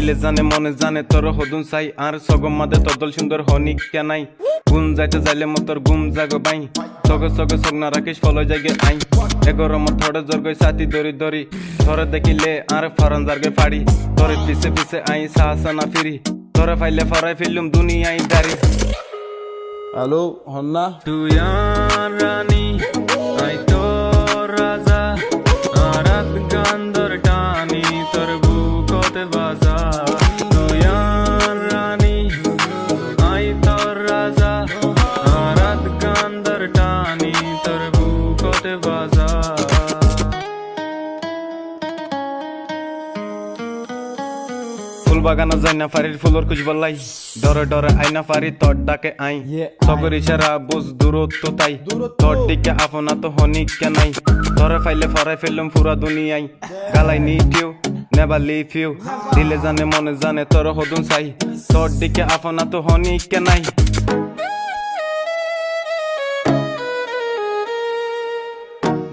দিলে জানে মনে জানে তোর হদুন চাই আর সগম মাদে তদল সুন্দর হনি কেনাই গুম যাইতে যাইলে মতর গুম জাগো বাই সগে সগে সগনা রাখিস ফলো জাগে আই এগোর মত থড়ে জর্গই সাথী দরি দরি তোরে দেখিলে আর ফরন জার্গে ফাড়ি তোরে পিছে পিছে আই সাহসনা ফিরি তোরে ফাইলে ফরাই ফিলুম দুনিয়াই দারি হ্যালো হন্না তুই আর রানী আই তোর রাজা আরাত গান্দর টানি তোর বুকতে বাজা তুই আর রানী আই তোর রাজা আরাত গান্দর টানি তোর বুকতে বাজা ফুল বাগানা যাই না ফারির ফুলর খুঁজবলাই ডরে ডরে আইনা ফারি তোর ডাকে আই সগর ইশারা বুঝ দূরত্ব তাই তোর দিকে আপনা তো হনি কেনাই তোরে ফাইলে ফরাই ফেললাম পুরা দুনিয়াই গালাই নিটিও নেভার লিভ ইউ দিলে জানে মনে জানে তোর হদুন চাই তোর দিকে আপনা তো হনি কেনাই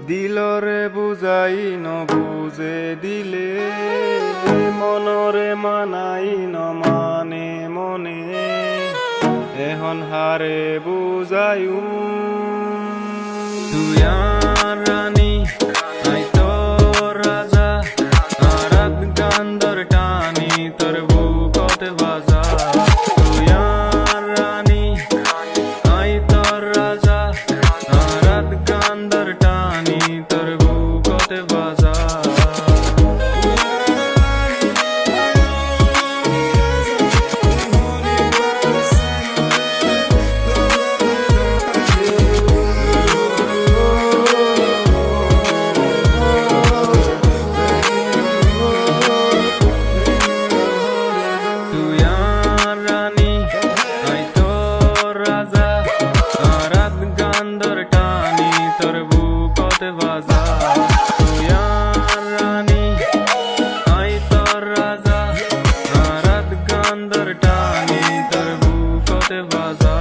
দিলরে বুঝাই ন বুঝে দিলে মনরে মানাই ন মানে মনে এখন হারে বুঝাইউ তুই আর রানী আই তোর রাজা আরাত গান্দর টানি তোর বুকতে বাজা তুই আর রানী আই তোর রাজা আরাত গান্দর টানি তোর বুকতে বাজা তুই আর রানী আই তোর রাজা আরাত গান্দর টানি তোর বুকতে বাজা তুই আর রানী আই তোর রাজা আরাত গান্দর টানি তোর বুকতে বাজা